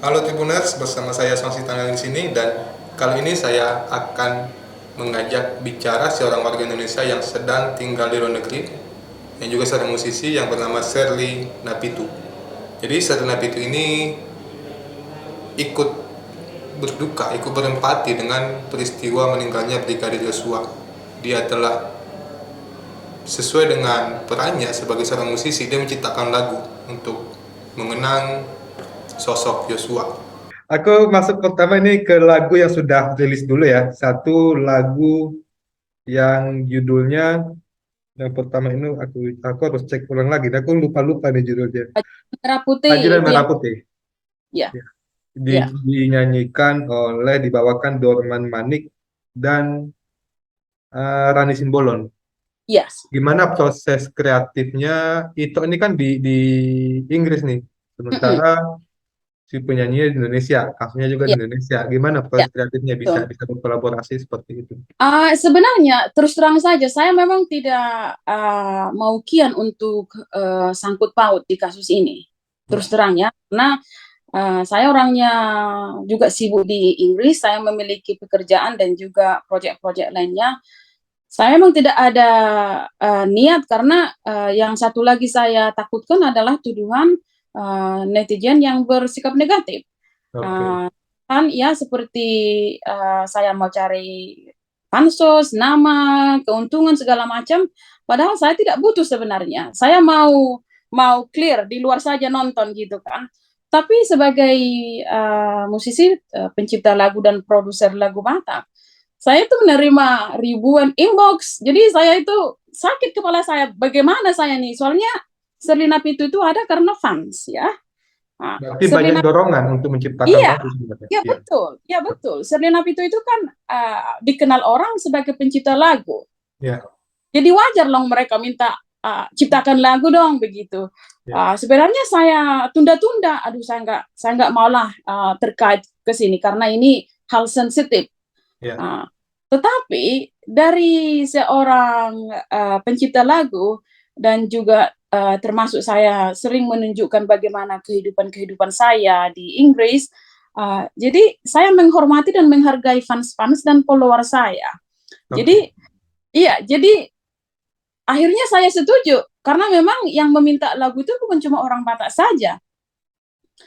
Halo Tribuners, bersama saya Sonsi Tangan di sini dan kali ini saya akan mengajak bicara seorang warga Indonesia yang sedang tinggal di luar negeri yang juga seorang musisi yang bernama Sherly Napitu. Jadi Sherly Napitu ini ikut berduka, ikut berempati dengan peristiwa meninggalnya Brigadir Yosua. Dia telah sesuai dengan perannya sebagai seorang musisi, dia menciptakan lagu untuk mengenang sosok Yosua. Aku masuk pertama ini ke lagu yang sudah rilis dulu ya. Satu lagu yang judulnya yang pertama ini aku harus cek ulang lagi. Aku lupa nih judulnya. Merah putih Baju dan itu Merah yang Putih. ya Ya. ya Dinyanyikan dibawakan Dorman Manik dan Rani Simbolon. yes. Gimana proses kreatifnya? Itu ini kan di Inggris nih. Mm-mm. Sementara si penyanyi di Indonesia, kasusnya juga di Ya, Indonesia. Gimana ya, proses kreatifnya bisa betul. bisa berkolaborasi seperti itu? Sebenarnya terus terang saja saya memang tidak mau kian untuk sangkut paut di kasus ini. Terus Ya. terang ya, karena saya orangnya juga sibuk di Inggris, saya memiliki pekerjaan dan juga proyek-proyek lainnya. Saya memang tidak ada niat karena yang satu lagi saya takutkan adalah tuduhan netizen yang bersikap negatif. Oke. Uh, kan ya seperti saya mau cari pansos, nama, keuntungan segala macam. Padahal saya tidak butuh sebenarnya. Saya mau mau clear di luar saja nonton gitu kan. Tapi sebagai musisi, pencipta lagu dan produser lagu Batak, saya itu menerima ribuan inbox. Jadi saya itu sakit kepala saya. Bagaimana saya nih? Soalnya Serlina Pitu itu ada karena fans ya. Nah, Berarti banyak Serlina dorongan untuk menciptakan Iya, lagu sebenarnya. ya Iya. betul, ya betul. Sherly Napito itu kan dikenal orang sebagai pencipta lagu. Iya. Jadi wajar loh mereka minta ciptakan lagu dong begitu. Iya. Sebenarnya saya tunda-tunda, aduh saya nggak maulah terkait ke sini karena ini hal sensitif. Iya. Uh, tetapi dari seorang pencipta lagu dan juga termasuk saya sering menunjukkan bagaimana kehidupan saya di Inggris. Jadi saya menghormati dan menghargai fans-fans dan follower saya. Oke. Jadi iya, jadi akhirnya saya setuju karena memang yang meminta lagu itu bukan cuma orang Batak saja.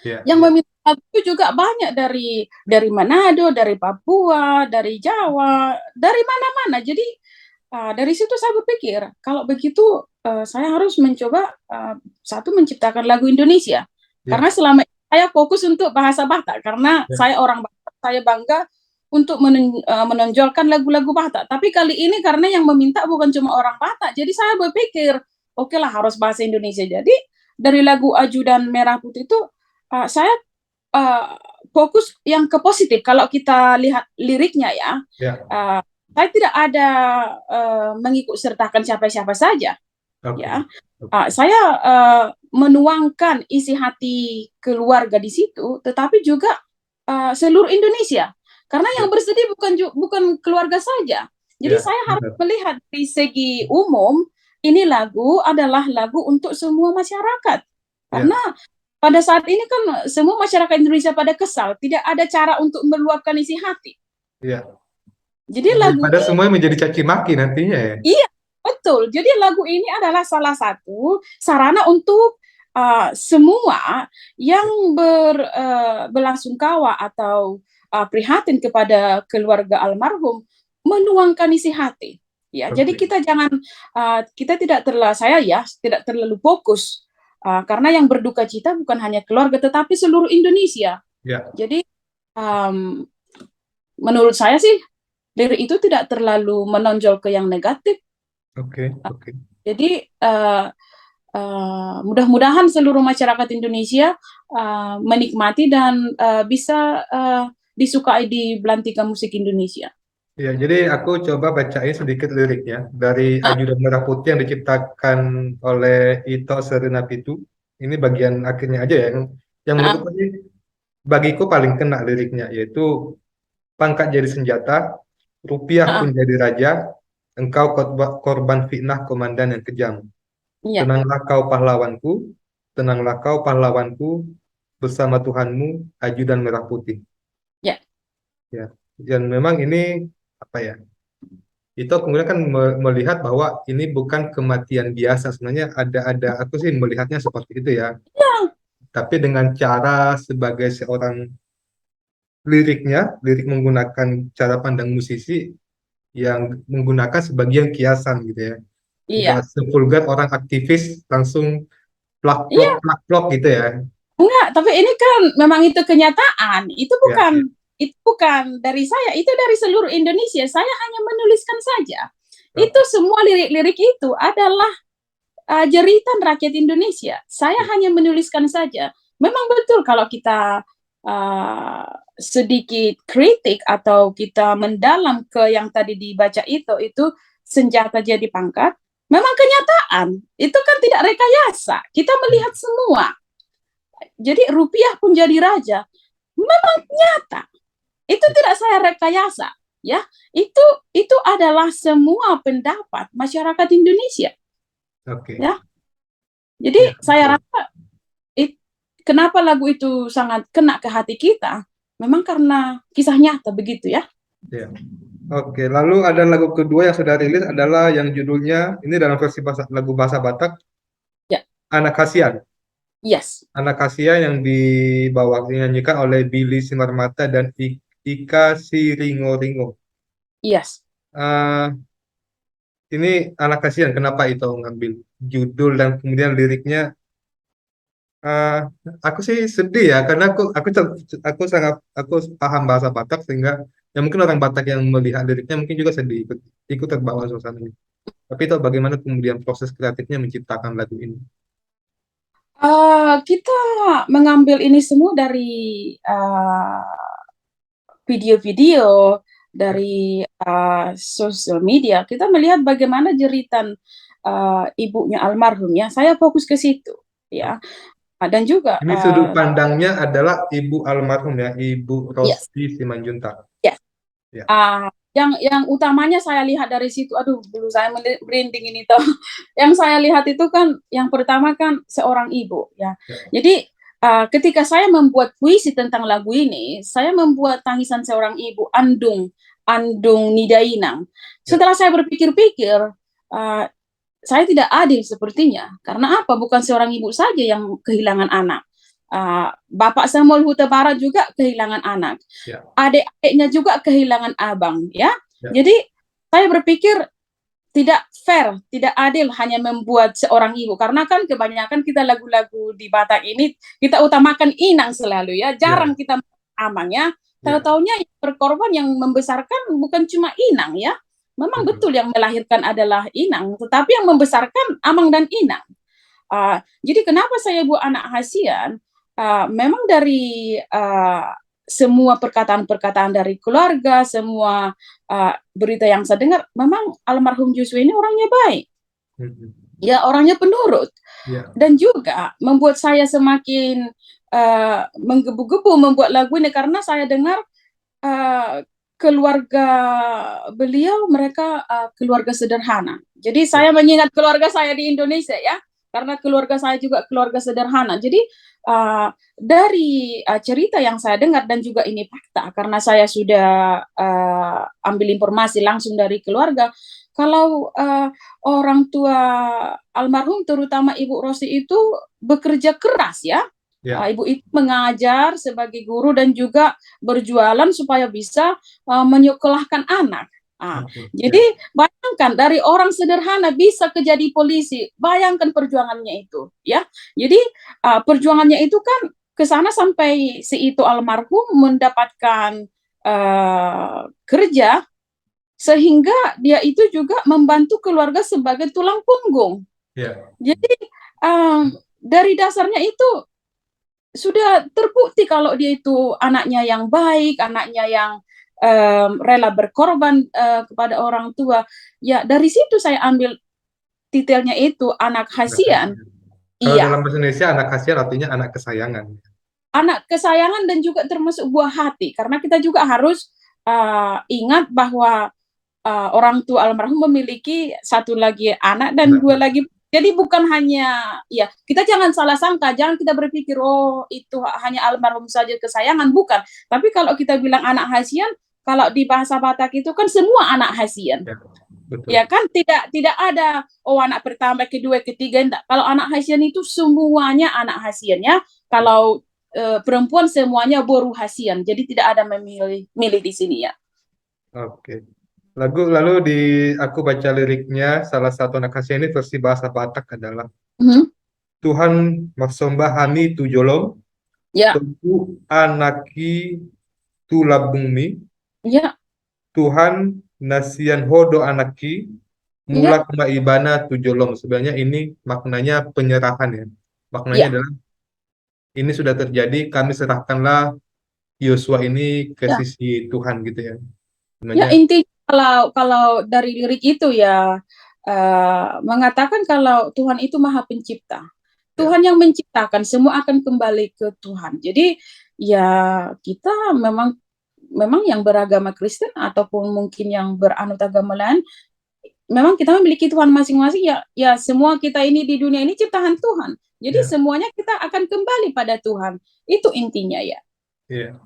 Iya. Yang Iya. meminta lagu itu juga banyak dari Manado, dari Papua, dari Jawa, dari mana-mana. Jadi dari situ saya berpikir kalau begitu saya harus mencoba satu menciptakan lagu Indonesia. Karena Iya. selama ini saya fokus untuk bahasa Batak karena Iya. saya orang Batak, saya bangga untuk menonjolkan lagu-lagu Batak. Tapi kali ini karena yang meminta bukan cuma orang Batak, jadi saya berpikir oke lah harus bahasa Indonesia. Jadi dari lagu Aju dan Merah Putih itu saya uh, fokus yang ke positif. Kalau kita lihat liriknya ya, Iya. uh, saya tidak ada mengikut sertakan siapa-siapa saja. Oke. Ya, Oke. saya menuangkan isi hati keluarga di situ, tetapi juga seluruh Indonesia. Karena Iya. yang bersedih bukan keluarga saja. Jadi Iya. saya harus Benar. melihat di segi umum, ini lagu adalah lagu untuk semua masyarakat. Karena Iya. pada saat ini kan semua masyarakat Indonesia pada kesal, tidak ada cara untuk meluapkan isi hati. Iya. Jadi lagu Daripada ini, semuanya menjadi caci maki nantinya ya. iya betul. Jadi lagu ini adalah salah satu sarana untuk semua yang berlasungkawa atau prihatin kepada keluarga almarhum menuangkan isi hati. Ya, jadi Oke. kita tidak terlalu saya ya tidak terlalu fokus karena yang berduka cita bukan hanya keluarga tetapi seluruh Indonesia. Ya. Jadi um, menurut saya sih lirik itu tidak terlalu menonjol ke yang negatif. Oke. Oke. Jadi mudah-mudahan seluruh masyarakat Indonesia menikmati dan bisa disukai di belantika musik Indonesia. Ya, jadi aku coba bacain sedikit liriknya dari Ah, Ajudan Merah Putih yang diciptakan oleh Ito Serinapitu. Ini bagian akhirnya aja ya, yang ah, menurutku ini bagiku paling kena liriknya, yaitu pangkat jadi senjata, rupiah ah, pun jadi raja, engkau korban fitnah komandan yang kejam. ya, Tenanglah kau pahlawanku, tenanglah kau pahlawanku, bersama Tuhanmu, ajudan merah putih. Ya, Ya, dan memang ini apa ya? Itu kemudian kan melihat bahwa ini bukan kematian biasa. Sebenarnya ada aku sih melihatnya seperti itu ya. Tapi dengan cara sebagai seorang lirik menggunakan cara pandang musisi yang menggunakan sebagian kiasan gitu ya. Nggak iya, sevulgar orang aktivis langsung iya. plak plok gitu ya. Enggak, tapi ini kan memang itu kenyataan. Ya, ya. Itu bukan dari saya, itu dari seluruh Indonesia. Saya hanya menuliskan saja. Itu Oke. semua lirik-lirik itu adalah jeritan rakyat Indonesia. Saya hanya menuliskan saja. Memang betul kalau kita sedikit kritik atau kita mendalam ke yang tadi dibaca itu senjata jadi pangkat. Memang kenyataan. Itu kan tidak rekayasa. Kita melihat semua. Jadi rupiah pun jadi raja. Memang nyata. Itu tidak saya rekayasa, ya. Itu adalah semua pendapat masyarakat Indonesia, Oke. ya. Jadi Ya, saya betul. rasa it, kenapa lagu itu sangat kena ke hati kita? Memang karena kisah nyata begitu ya. Ya. Oke, lalu ada lagu kedua yang sudah rilis adalah yang judulnya ini dalam versi lagu bahasa Batak, Ya, Anak Kasihan. yes, Anak Kasihan yang dibawa dinyanyikan oleh Billy Simarmata dan Ika Siringo-Ringo. yes. Eh, ini Anak Kasihan, kenapa itu ngambil judul dan kemudian liriknya? eh, aku sih sedih ya, karena aku sangat aku paham bahasa Batak sehingga ya mungkin orang Batak yang melihat liriknya mungkin juga sedih ikut terbawa suasananya. Tapi itu bagaimana kemudian proses kreatifnya menciptakan lagu ini? Kita mengambil ini semua dari video-video, Ya, dari sosial media. Kita melihat bagaimana jeritan ibunya almarhum ya. Saya fokus ke situ ya. oke. Dan juga Ini sudut pandangnya adalah ibu almarhum ya, Ibu yes, Rosti Simanjuntak. yes. Ya, Yang utamanya saya lihat dari situ, aduh, bulu saya merinding ini toh. Yang saya lihat itu kan, yang pertama kan seorang ibu ya. ya, Jadi ketika saya membuat puisi tentang lagu ini, saya membuat tangisan seorang ibu, Andung, Andung Nidainang. ya, Setelah saya berpikir-pikir, uh, saya tidak adil sepertinya. Karena apa? Bukan seorang ibu saja yang kehilangan anak. Bapak Samuel Huta Barat juga kehilangan anak, ya, adik-adiknya juga kehilangan abang ya. ya, Jadi saya berpikir tidak fair, tidak adil hanya membuat seorang ibu, karena kan kebanyakan kita lagu-lagu di Batak ini kita utamakan inang selalu ya, jarang ya, kita amang ya. ya, Tahu-taunya yang berkorban yang membesarkan bukan cuma inang ya. Memang betul. betul yang melahirkan adalah inang, tetapi yang membesarkan amang dan inang. Jadi kenapa saya buat anak hasian? Memang dari semua perkataan-perkataan dari keluarga, semua berita yang saya dengar, memang almarhum Joshua ini orangnya baik, Mhm. ya orangnya penurut, Ya, dan juga membuat saya semakin menggebu-gebu membuat lagu ini karena saya dengar uh, keluarga beliau mereka keluarga sederhana. Jadi ya, saya mengingat keluarga saya di Indonesia ya, karena keluarga saya juga keluarga sederhana. Jadi dari cerita yang saya dengar dan juga ini fakta karena saya sudah ambil informasi langsung dari keluarga, kalau orang tua almarhum terutama Ibu Rosi itu bekerja keras ya. ya, Ibu itu mengajar sebagai guru dan juga berjualan supaya bisa menyekolahkan anak. oke, Jadi ya, bayangkan dari orang sederhana bisa jadi polisi, bayangkan perjuangannya itu, ya. Jadi perjuangannya itu kan ke sana sampai si itu almarhum mendapatkan kerja sehingga dia itu juga membantu keluarga sebagai tulang punggung. ya, Jadi dari dasarnya itu sudah terbukti kalau dia itu anaknya yang baik, anaknya yang rela berkorban kepada orang tua. Ya, dari situ saya ambil titelnya itu anak anak hasian. kasihan. Kalau dalam Iya, bahasa Indonesia anak kasihan artinya anak kesayangan. anak kesayangan dan juga termasuk buah hati. Karena kita juga harus ingat bahwa orang tua almarhum memiliki satu lagi anak dan Anak dua lagi perempuan. Jadi bukan hanya, ya kita jangan salah sangka, jangan kita berpikir oh itu hanya almarhum saja kesayangan, bukan. Tapi kalau kita bilang anak Hasian, kalau di bahasa Batak itu kan semua anak Hasian. Ya, betul. Ya kan tidak ada oh anak pertama, kedua, ketiga, enggak. Kalau anak Hasian itu semuanya anak Hasian ya. Kalau perempuan semuanya boru Hasian. Jadi tidak ada memilih di sini ya. Oke. Lalu aku baca liriknya, salah satu anak Asia ini versi bahasa Batak adalah Mhm. Tuhan maksomba hani tu jolong, Ya, tentu anaki tu labungmi, ya, Tuhan nasian hodo anaki, ya, mulak maibana tu jolong. Sebenarnya ini maknanya penyerahan ya. Maknanya ya, adalah ini sudah terjadi, kami serahkanlah Yosua ini ke ya. sisi Tuhan gitu ya. Ya Sebenarnya intinya kalau dari lirik itu ya mengatakan kalau Tuhan itu Maha Pencipta. ya, Tuhan yang menciptakan, semua akan kembali ke Tuhan. Jadi ya kita memang memang yang beragama Kristen ataupun mungkin yang beranut agama lain, memang kita memiliki Tuhan masing-masing ya. Ya semua kita ini di dunia ini ciptaan Tuhan. Jadi ya, semuanya kita akan kembali pada Tuhan. Itu intinya ya. ya.